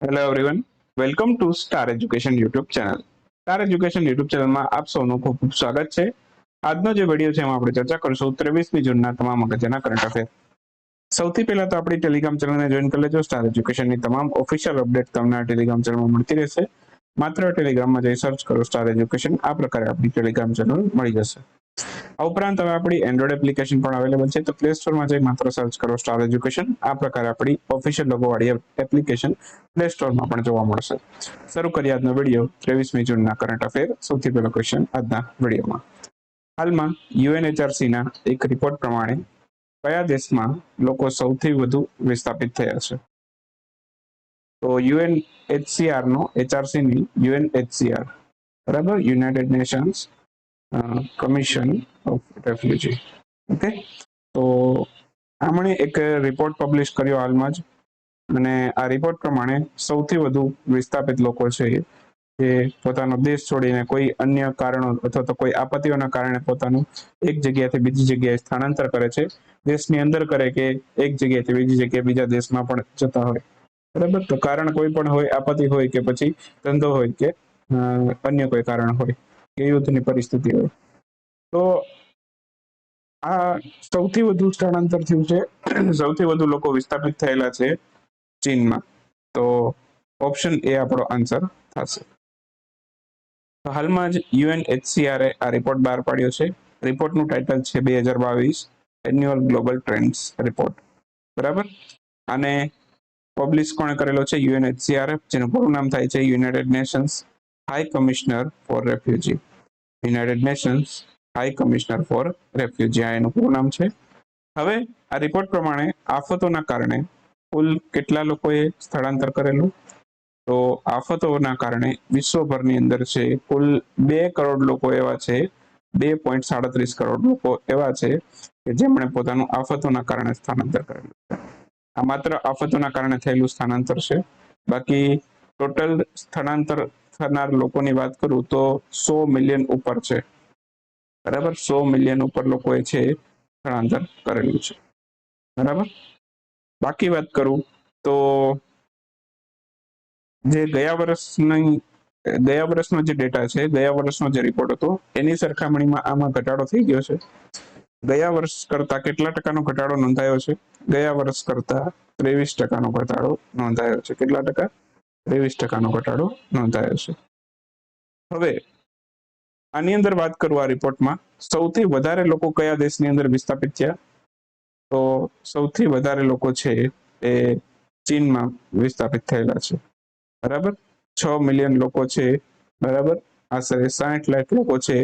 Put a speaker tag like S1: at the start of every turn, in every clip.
S1: Hello everyone, welcome to star education YouTube channel. Star education YouTube ચેનલમાં આપ સૌનું ખૂબ ખૂબ સ્વાગત છે. આજનો જે વિડીયો છે એમાં આપણે ચર્ચા કરીશું 23મી જૂનના તમામ અગત્યના કરંટ અફેર. સૌથી પહેલા તો આપણી ટેલિગ્રામ ચેનલને જોઈન કરી લેજો. સ્ટાર એજ્યુકેશનની તમામ ઓફિશિયલ અપડેટ તમને આ ટેલિગ્રામ ચેનલમાં મળતી રહેશે. માત્ર ટેલિગ્રામમાં જઈ સર્ચ કરો સ્ટાર એજ્યુકેશન, આ પ્રકારે આપણી ટેલિગ્રામ ચેનલ મળી જશે. આ ઉપરાંત હવે આપણી એન્ડ્રોઇડ એપ્લિકેશન પણ અવેલેબલ છે, તો પ્લે સ્ટોરમાં જઈ માત્ર સર્ચ કરો સ્ટાર એજ્યુકેશન. આ પ્રકારે આપણી ઓફિશિયલ લોગોવાળી એપ્લિકેશન પ્લે સ્ટોરમાં પણ જોવા મળશે. શરૂ કરીએ આજનો વિડીયો 23મી જૂનના કરંટ અફેર. સૌથી પહેલો ક્વેશ્ચન આજના વિડીયોમાં. હાલમાં યુએનએચઆરસીના એક રિપોર્ટ પ્રમાણે કયા દેશમાં લોકો સૌથી વધુ વિસ્થાપિત થયા છે? તો યુએનએચસીઆર નો એચઆરસી યુએનએચસીઆર, બરાબર, United Nations commission of refugee. Okay, તો આમણે એક રિપોર્ટ પબ્લિશ કર્યો હાલમાં જ, અને આ રિપોર્ટ પ્રમાણે સૌથી વધુ વિસ્થાપિત લોકો છે જે પોતાનો દેશ છોડીને કોઈ અન્ય કારણો અથવા તો કોઈ આપત્તિઓના કારણે પોતાનું એક જગ્યાએથી બીજી જગ્યાએ સ્થળાંતર કરે છે. દેશની અંદર કરે કે એક જગ્યાએથી બીજી જગ્યાએ બીજા દેશમાં પણ જતા હોય, બરાબર. તો કારણ કોઈ પણ હોય, આપત્તિ હોય કે પછી ધંધો હોય કે અન્ય કોઈ કારણ હોય કે યુદ્ધની પરિસ્થિતિ હોય, તો આ સૌથી વધુ સ્થળાંતર થયું છે, સૌથી વધુ લોકો વિસ્થાપિત થયેલા છે ચીનમાં. તો ઓપ્શન એ આપણો આન્સર થશે. તો હાલમાં જ યુએનએચસીઆરે આ રિપોર્ટ બહાર પાડ્યો છે. રિપોર્ટનું ટાઇટલ છે 2022 એન્યુઅલ ગ્લોબલ ટ્રેન્ડ્સ રિપોર્ટ, બરાબર. અને પબ્લિશ કોણે કરેલો છે? યુએનએચસીઆર, જેનું પૂરું નામ થાય છે United Nations High Commissioner for Refugee. United Nations High Commissioner for Refugee, આ એનું પૂરું નામ છે. હવે આ રિપોર્ટ પ્રમાણે આફતોના કારણે કુલ કેટલા લોકોએ સ્થળાંતર કરેલું? તો આફતોના કારણે વિશ્વભરની અંદર છે કુલ 2 કરોડ લોકો એવા છે, 2.37 કરોડ લોકો એવા છે કે જેમણે પોતાનું આફતોના કારણે સ્થળાંતર કરેલું છે. આ માત્ર આફતોના કારણે થયેલું સ્થળાંતર છે. બાકી ટોટલ સ્થળાંતર થનાર લોકોની વાત કરું તો 100 મિલિયન ઉપર છે, બરાબર. 100 મિલિયન ઉપર લોકોએ છે સ્થળાંતર કરેલું છે, બરાબર. બાકી વાત કરું તો જે ગયા વર્ષનો જે ડેટા છે, ગયા વર્ષનો જે રિપોર્ટ હતો એની સરખામણીમાં આમાં ઘટાડો થઈ ગયો છે. ગયા વર્ષ કરતા કેટલા ટકાનો ઘટાડો નોંધાયો છે? ગયા વર્ષ કરતા 23% ઘટાડો નોંધાયો છે. કેટલા ટકા? 23% ઘટાડો નોંધાયો છે. હવે આની અંદર વાત કરું, આ રિપોર્ટમાં સૌથી વધારે લોકો કયા દેશની અંદર વિસ્થાપિત થયા? તો સૌથી વધારે લોકો છે એ ચીનમાં વિસ્થાપિત થયેલા છે, બરાબર. 6 મિલિયન લોકો છે, બરાબર. આશરે 60 લાખ લોકો છે,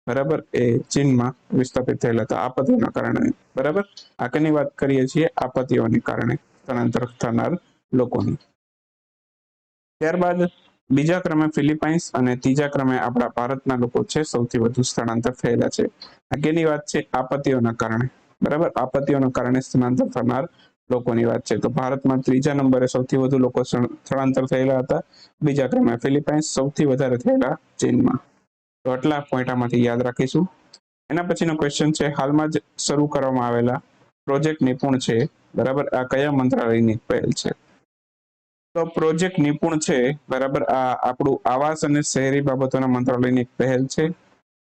S1: બરાબર, એ ચીનમાં વિસ્થાપિત થયેલા હતા આપત્તિઓના કારણે, બરાબર. આ કેની વાત કરીએ છીએ? આપત્તિઓને કારણે સ્થળાંતર થનાર લોકોની. ત્યારબાદ બીજા ક્રમે ફિલિપાઇન્સ અને ત્રીજા ક્રમે આપણા ભારતના લોકો છે સૌથી વધુ સ્થળાંતર થયેલા છે. આ કેની વાત છે? આપત્તિઓના કારણે, બરાબર. આપત્તિઓના કારણે સ્થળાંતર થનાર લોકોની વાત છે. તો ભારતમાં ત્રીજા નંબરે સૌથી વધુ લોકો સ્થળાંતર થયેલા હતા, બીજા ક્રમે ફિલિપાઇન્સ, સૌથી વધારે થયેલા ચીનમાં. તો આટલા પોઈન્ટ આમાંથી યાદ રાખીશું. એના પછીનો ક્વેશ્ચન છે, હાલમાં જ શરૂ કરવામાં આવેલા પ્રોજેક્ટ નિપુણ છે, બરાબર, આ કયા મંત્રાલયની પહેલ છે? તો પ્રોજેક્ટ નિપુણ છે, બરાબર, આ આપણું આવાસ અને શહેરી બાબતોના મંત્રાલયની પહેલ છે.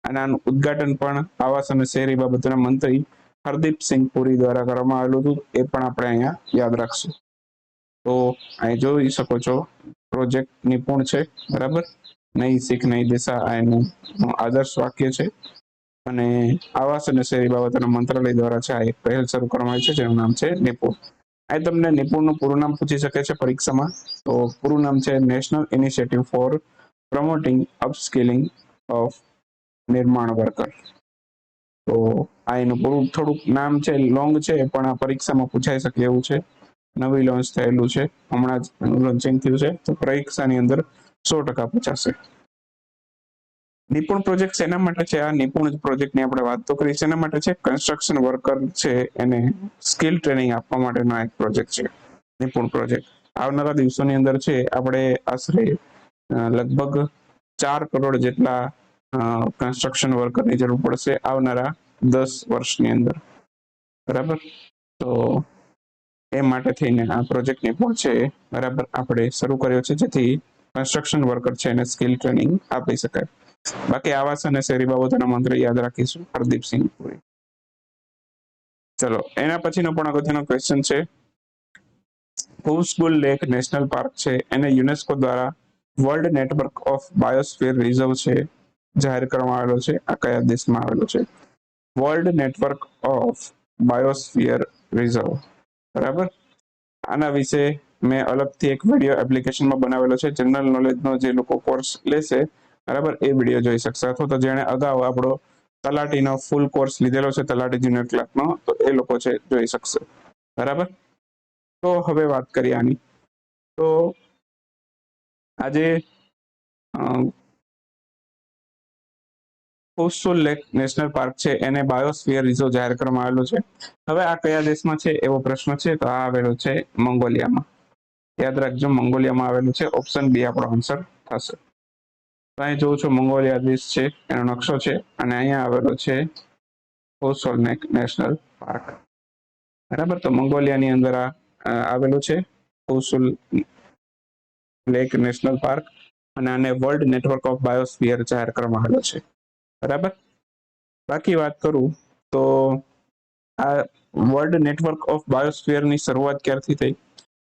S1: અને આનું ઉદ્ઘાટન પણ આવાસ અને શહેરી બાબતોના મંત્રી હરદીપસિંહ પુરી દ્વારા કરવામાં આવેલું હતું. એ પણ આપણે અહીંયા યાદ રાખશું. તો અહીં જોઈ શકો છો પ્રોજેક્ટ નિપુણ છે, બરાબર. નઈ શીખ નઈ દિશા આ એનું આદર્શ વાક્ય છે. અને આવાસ અને શહેરી બાબતોના મંત્રાલય દ્વારા છે આ એક પહેલ શરૂ કરવામાં આવી છે જેનું નામ છે નિપુણ. આ તમને નિપુણનું પૂરું નામ પૂછી શકે છે પરીક્ષામાં. તો પૂરું નામ છે national initiative for promoting upskilling of નિર્માણ વર્કર. તો આ એનું પૂરું થોડુંક નામ છે, લોંગ છે, પણ આ પરીક્ષામાં પૂછાઈ શકે એવું છે. નવી લોન્ચ થયેલું છે, હમણાં જ લોન્ચિંગ થયું છે, તો પરીક્ષાની અંદર 100% પૂછાશે. નિપુણ પ્રોજેક્ટ શેના માટે છે? આ નિપુણ પ્રોજેક્ટની આપણે વાત તો કરી, શેના માટે છે? કન્સ્ટ્રક્શન વર્કર છે એને સ્કિલ ટ્રેનિંગ આપવા માટેનો એક પ્રોજેક્ટ છે નિપુણ પ્રોજેક્ટ. આવનારા દિવસોની અંદર છે આપણે આશરે લગભગ 4 કરોડ જેટલા કન્સ્ટ્રક્શન વર્કરની જરૂર પડશે આવનારા 10 વર્ષની અંદર, બરાબર. તો એ માટે થઈને આ પ્રોજેક્ટ નિપુણ છે બરાબર આપણે શરૂ કર્યો છે, જેથી કન્સ્ટ્રક્શન વર્કર છે એને સ્કિલ ટ્રેનિંગ આપી શકાય. બાકી આવાસ અને શહેરી બાબતોના મંત્ર યાદ રાખીશું, હરદીપસિંહ પુરી. ચલો એના પછીનો પણ અગત્યનો ક્વેશ્ચન છે, ફૂસ્કુલ લેક નેશનલ પાર્ક છે એને યુનેસ્કો દ્વારા world network of biosphere reserve છે જાહેર કરવામાં આવેલો છે. આ કયા દેશમાં આવેલો છે? World network of biosphere reserve. બરાબર. આના વિશે મેં અલગથી એક વિડીયો એપ્લિકેશનમાં બનાવેલો છે. જનરલ નોલેજનો જે લોકો કોર્સ લેશે બરાબર એ વિડીયો જોઈ શકશે, અથવા તો જેણે અગાઉ આપણો તલાટીનો ફૂલ કોર્સ લીધેલો છે તલાટી જુનિયર ક્લાર્કનો, તો એ લોકો છે જોઈ શકશે. બરાબર. તો હવે વાત કરીએ આની. તો આજે ફૂસ્કુલ લેક નેશનલ પાર્ક છે એને બાયોસ્ફિયર રિઝર્વ જાહેર કરવામાં આવેલો છે. હવે આ કયા દેશમાં છે એવો પ્રશ્ન છે, તો આ આવેલો છે મંગોલિયામાં. યાદ રાખજો, મંગોલિયામાં આવેલું છે. ઓપ્શન બી આપણો આન્સર થશે. અહીં જોઉં છું મંગોલિયા દેશ છે એનો નકશો છે, અને અહીંયા આવેલો છે ફૂસ્કુલ લેક નેશનલ પાર્ક. બરાબર. તો મંગોલિયાની અંદર આ આવેલું છે ફૂસ્કુલ લેક નેશનલ પાર્ક, અને આને વર્લ્ડ નેટવર્ક ઓફ બાયોસ્ફિયર જાહેર કરવામાં આવેલો છે. બરાબર. બાકી વાત કરું તો આ વર્લ્ડ નેટવર્ક ઓફ બાયોસ્ફિયરની શરૂઆત ક્યારથી થઈ?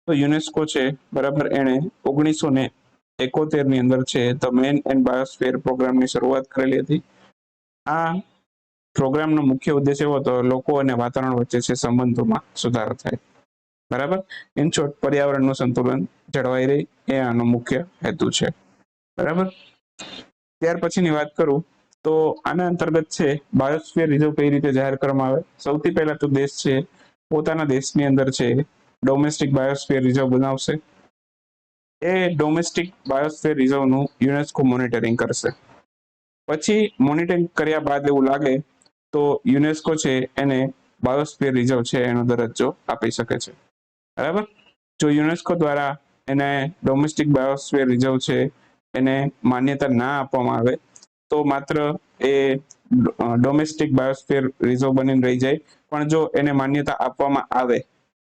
S1: તો યુનેસ્કો છે બરાબર, એણે 1971 ની અંદર છે ધ મેન એન્ડ બાયોસ્ફિયર પ્રોગ્રામની શરૂઆત કરેલી હતી. આ પ્રોગ્રામનો મુખ્ય ઉદ્દેશ એવો હતો લોકો અને વાતાવરણ વચ્ચે છે સંબંધોમાં સુધારો થાય. બરાબર. ઇન શોર્ટ, પર્યાવરણનું સંતુલન જળવાઈ રહે એ આનો મુખ્ય હેતુ છે. બરાબર. ત્યાર પછીની વાત કરું તો આના અંતર્ગત છે બાયોસ્ફિયર રિઝર્વ કઈ રીતે જાહેર કરવામાં આવે? સૌથી પહેલા તો દેશ છે પોતાના દેશની અંદર છે ડોમેસ્ટિક બાયોસ્ફિયર રિઝર્વ બનાવશે. એ ડોમેસ્ટિક બાયોસ્ફિયર રિઝર્વનું યુનેસ્કો મોનિટરિંગ કરશે. પછી મોનિટરિંગ કર્યા બાદ એવું લાગે તો યુનેસ્કો છે એને બાયોસ્ફિયર રિઝર્વ છે એનો દરજ્જો આપી શકે છે. બરાબર. જો યુનેસ્કો દ્વારા એને ડોમેસ્ટિક બાયોસ્ફિયર રિઝર્વ છે એને માન્યતા ના આપવામાં આવે તો માત્ર એ ડોમેસ્ટિક બાયોસ્ફિયર રિઝર્વ બનીને રહી જાય, પણ જો એને માન્યતા આપવામાં આવે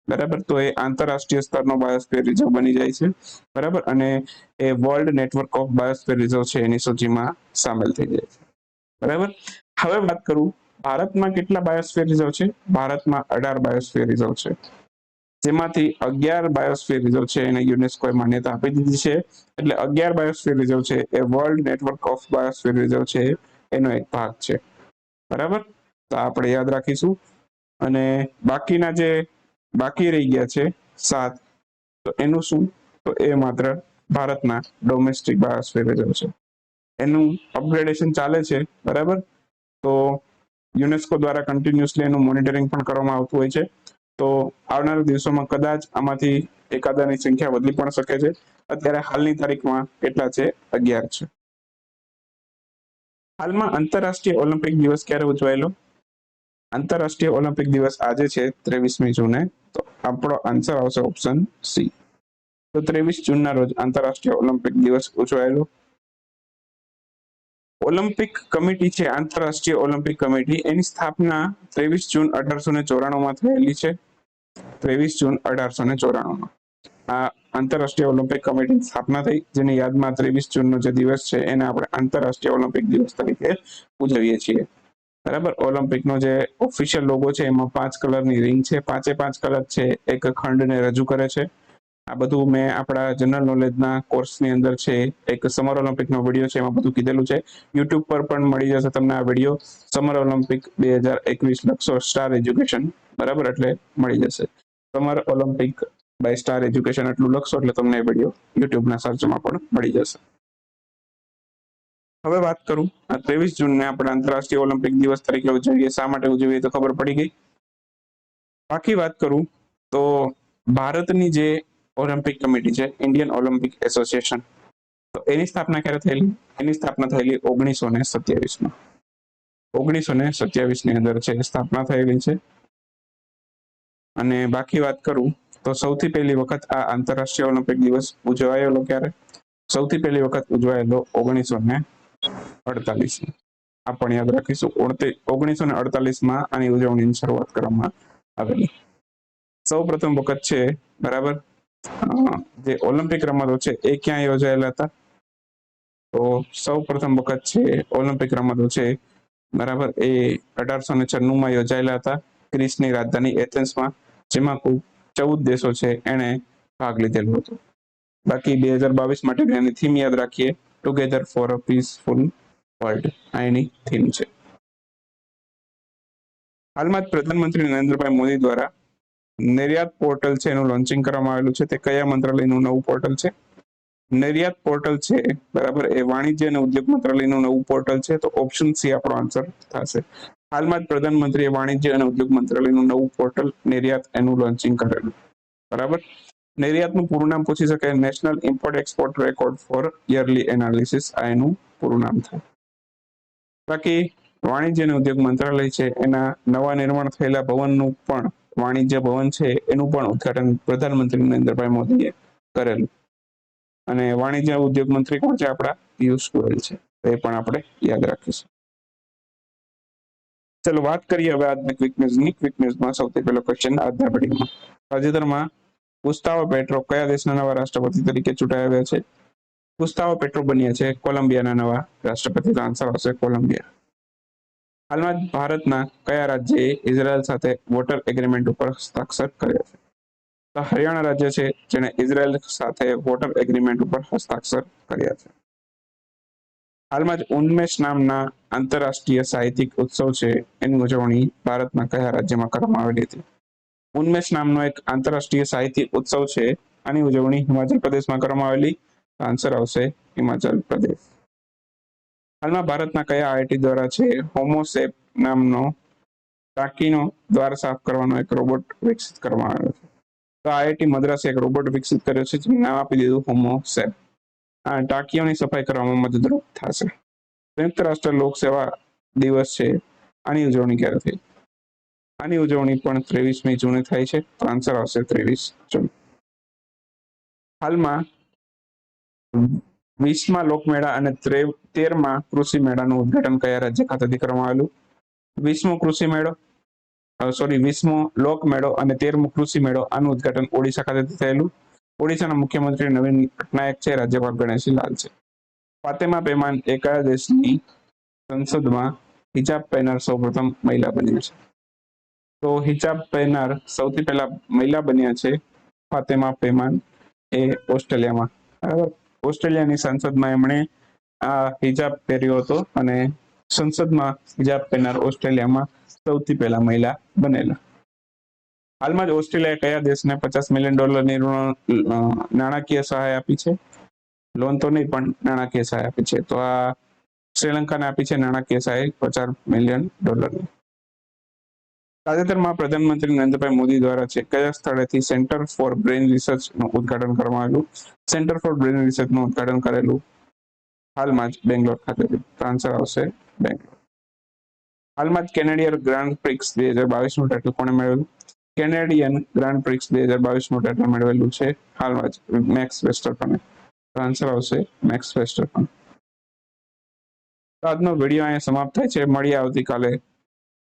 S1: બરાબર તો એ આંતરરાષ્ટ્રીય સ્તરનો બાયોસ્ફિયર રિઝર્વ બની જાય છે. બરાબર. અને એ world network of biosphere reserve છે એની સૂચિમાં સામેલ થઈ જાય છે. બરાબર. હવે વાત કરું ભારતમાં કેટલા બાયોસ્ફિયર રિઝર્વ છે? ભારતમાં 18 બાયોસ્ફિયર રિઝર્વ છે, જેમાંથી 11 બાયોસ્ફિયર રિઝર્વ છે એને યુનેસ્કોએ માન્યતા આપી દીધી છે. એટલે 11 બાયોસ્ફિયર રિઝર્વ છે એ world network of biosphere reserve છે એનો એક ભાગ છે. બરાબર. તો આપણે યાદ રાખીશું. અને બાકીના જે બાકી રહી ગયા છે 7, તો એનું શું? તો એ માત્ર ભારતના ડોમેસ્ટિક બાયોસ્ફિયર રિઝર્વ છે. એનું અપગ્રેડેશન ચાલે છે. બરાબર. તો યુનેસ્કો દ્વારા કન્ટિન્યુઅસલી એનું મોનિટરિંગ પણ કરવામાં આવતું હોય છે. તો આવનારા દિવસોમાં કદાચ આમાંથી એકાદાની સંખ્યા બદલી પણ શકે છે. અત્યારે હાલની તારીખમાં કેટલા છે? 11 છે. હાલમાં આંતરરાષ્ટ્રીય ઓલિમ્પિક દિવસ ક્યારે ઉજવાયેલો? આંતરરાષ્ટ્રીય ઓલિમ્પિક દિવસ આજે છે 23મી જૂને. તો આપણો આન્સર આવશે ઓપ્શન સી. તો 23 જૂનના રોજ આંતરરાષ્ટ્રીય ઓલિમ્પિક દિવસ ઉજવાયેલો. ઓલિમ્પિક કમિટી છે આંતરરાષ્ટ્રીય ઓલિમ્પિક કમિટી, એની સ્થાપના 23 જૂન 1894માં થયેલી છે. 23 જૂન 1894માં આ આંતરરાષ્ટ્રીય ઓલિમ્પિક કમિટીની સ્થાપના થઈ, જેની યાદમાં 23 જૂનનો જે દિવસ છે એને આપણે આંતરરાષ્ટ્રીય ઓલિમ્પિક દિવસ તરીકે ઉજવીએ છીએ. બરાબર. ઓલિમ્પિકનો જે ઓફિશિયલ લોગો છે એમાં 5 કલરની રિંગ છે. 5 કલર છે એક ખંડને રજૂ કરે છે. આ બધું મેં આપણા જનરલ નોલેજના કોર્સની અંદર છે એક સમર ઓલિમ્પિકનો વિડીયો છે એમાં બધું કીધેલું છે. યુટ્યુબ પર પણ મળી જશે તમને આ વિડીયો. સમર ઓલિમ્પિક 2021 લખશો સ્ટાર એજ્યુકેશન બરાબર એટલે મળી જશે. Summer Olympic by star education એટલું લખશો એટલે તમને એ વિડીયો યુટ્યુબના સર્ચમાં પણ મળી જશે. હવે વાત કરું આ 23 જૂનને આપણે આંતરરાષ્ટ્રીય ઓલિમ્પિક દિવસ તરીકે ઉજવીએ. શા માટે ઉજવીએ તો ખબર પડી ગઈ. બાકી વાત કરું તો ભારતની જે ઓલિમ્પિક કમિટી છે ઇન્ડિયન ઓલિમ્પિક એસોસિએશન, તો એની સ્થાપના ક્યારે થયેલી? એની સ્થાપના થયેલી 1927માં. 1927ની અંદર છે સ્થાપના થયેલી છે. અને બાકી વાત કરું તો સૌથી પહેલી વખત આ આંતરરાષ્ટ્રીય ઓલિમ્પિક દિવસ ઉજવાયેલો ક્યારે? સૌથી પહેલી વખત ઉજવાયેલો 1948. આ પણ યાદ રાખીશું. 1948માં આની ઉજવણીની શરૂઆત કરવામાં આવેલી. સૌ પ્રથમ વખત છે બરાબર જે ઓલિમ્પિક રમતો છે એ ક્યાં યોજાયેલા હતા? તો સૌ પ્રથમ વખત છે ઓલિમ્પિક રમતો છે બરાબર એ 1896 યોજાયેલા હતા ગ્રીસની રાજધાની એથેન્સમાં, જેમાં કુલ 14 દેશો છે એને ભાગ લીધેલો હતો. બાકી 2022 માટે એની થીમ યાદ રાખીએ, together for a peaceful world આ એની થીમ છે. હાલમાં જ પ્રધાનમંત્રી નરેન્દ્રભાઈ મોદી દ્વારા નિર્યાત પોર્ટલ છે એનું લોન્ચિંગ કરવામાં આવેલું છે. તે કયા મંત્રાલયનું નવું પોર્ટલ છે? નિર્યાત પોર્ટલ છે બરાબર એ વાણિજ્ય અને ઉદ્યોગ મંત્રાલયનું નવું પોર્ટલ છે. તો ઓપ્શન સી આપણો આન્સર થશે. હાલમાં જ પ્રધાનમંત્રીએ વાણિજ્ય અને ઉદ્યોગ મંત્રાલયનું નવું પોર્ટલ નિર્યાત એનું લોન્ચિંગ કરેલું બરાબર. નિર્યાતનું પૂરું નામ પૂછી શકાય, national import export record for yearly analysis આ એનું પૂરું નામ થાય. બાકી વાણિજ્ય અને ઉદ્યોગ મંત્રાલય છે એના નવા નિર્માણ થયેલા ભવનનું પણ વાણિજ્ય ભવન છે એનું પણ ઉદઘાટન પ્રધાનમંત્રી નરેન્દ્રભાઈ મોદીએ કરેલું. અને વાણિજ્ય ઉદ્યોગ મંત્રી કોણ છે? આપણા પિયુષ ગોયલ છે. એ પણ આપણે યાદ રાખીશું. ચલો વાત કરીએ હવે આજની ક્વિક ન્યૂઝની. ક્વિક ન્યૂઝમાં સૌથી પહેલો ક્વેશ્ચન આજના વિડીયોમાં, તાજેતરમાં ગુસ્તાવો પેટ્રો કયા દેશના નવા રાષ્ટ્રપતિ તરીકે ચૂંટાઈ આવ્યા છે? ગુસ્તાવો પેટ્રો બન્યા છે કોલંબિયાના નવા રાષ્ટ્રપતિ. આન્સર આવશે કોલંબિયા. હાલમાં જ ભારતના કયા રાજ્યએ ઇઝરાયલ સાથે વોટર એગ્રીમેન્ટ ઉપર હસ્તાક્ષર કર્યા છે? તો હરિયાણા રાજ્ય છે જેણે ઇઝરાયલ સાથે વોટર એગ્રીમેન્ટ ઉપર હસ્તાક્ષર કર્યા છે. હાલમાં જ ઉન્મેષ નામના આંતરરાષ્ટ્રીય સાહિત્યિક ઉત્સવ છે એની ઉજવણી ભારતના કયા રાજ્યમાં કરવામાં આવેલી હતી? ઉન્મેષ નામનો એક આંતરરાષ્ટ્રીય સાહિત્યિક ઉત્સવ છે, આની ઉજવણી હિમાચલ પ્રદેશમાં કરવામાં આવેલી. આન્સર આવશે હિમાચલ પ્રદેશ. હાલમાં ભારતના કયા આઈઆઈટી દ્વારા છે હોમોસેપ નામનો ટાંકીનો દ્વાર સાફ કરવાનો એક રોબોટ વિકસિત કરવામાં આવ્યો છે? તો આઈઆઈટી મદ્રાસે એક રોબોટ વિકસિત કર્યો છે જેનું નામ આપી દીધું હોમોસેપ. આ ટાંકીઓની સફાઈ કરવામાં મદદરૂપ થશે. સંયુક્ત રાષ્ટ્ર લોક સેવા દિવસ છે, આની ઉજવણી ક્યારે થઈ? આની ઉજવણી પણ 23મી જૂને થાય છે. તો આન્સર આવશે 23 જૂન. હાલમાં 20મા લોકમેળા અને 13મા કૃષિ મેળાનું ઉદઘાટન કયા રાજ્ય ખાતેથી કરવામાં આવેલું? 20મો લોકમેળો અને 13મો કૃષિ મેળો આનું ઉદઘાટન ઓડિશા ખાતેથી થયેલું. ઓડિશાના મુખ્યમંત્રી નવીન પટનાયક છે, રાજ્યપાલ ગણેશી લાલ છે. ફાતેમા પેમાન એ કયા દેશની સંસદમાં હિજાબ પહેરનાર સૌપ્રથમ મહિલા બન્યા છે? તો હિજાબ પહેરનાર સૌથી પહેલા મહિલા બન્યા છે ફાતેમા પેમાન એ ઓસ્ટ્રેલિયામાં. બરાબર, ઓસ્ટ્રેલિયાની સંસદમાં એમણે આ હિજાબ પહેર્યો હતો અને સંસદમાં હિજાબ પહેરનાર ઓસ્ટ્રેલિયામાં સૌથી પહેલા મહિલા બનેલા. હાલમાં જ ઓસ્ટ્રેલિયાએ કયા દેશને $50 મિલિયન નાણાકીય સહાય આપી છે? લોન તો નહીં પણ નાણાકીય સહાય આપી છે. તો આ શ્રીલંકાને આપી છે નાણાકીય સહાય $50 મિલિયન. તાજેતરમાં પ્રધાનમંત્રી નરેન્દ્રભાઈ મોદી દ્વારા છે કયા સ્થળેથી સેન્ટર ફોર બ્રેઇન રિસર્ચનું ઉદઘાટન કરવામાં આવેલું? સેન્ટર ફોર બ્રેઇન રિસર્ચનું ઉદઘાટન કરેલું હાલમાં જ બેંગ્લોર ખાતેથી. આન્સર આવશે બેંગ્લોર. હાલમાં જ કેનેડિયન ગ્રાન્ડ પ્રિક્સ 2022નું ટાઇટલ કોણે મેળવેલું? કેનેડિયન ગ્રાન્ડ પ્રિક્સ 2022નું ટાઇટલ મેળવેલું છે હાલમાં જ મેક્સ વેસ્ટરપને. આન્સર આવશે મેક્સ વેસ્ટરપન. આજનો વિડીયો અહીંયા સમાપ્ત થાય છે. મળીએ આવતીકાલે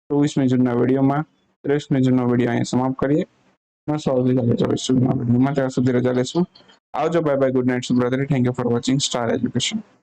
S1: 24મી જૂનના વિડીયોમાં. 23મી જૂનનો વિડીયો અહીંયા સમાપ્ત કરીએ. આવતીકાલે 24 જૂનના વિડીયોમાં. ત્યાં સુધી રજા લેશું. આવજો. Bye bye. Good night. શુભરાત્રી. Thank you for watching Star education.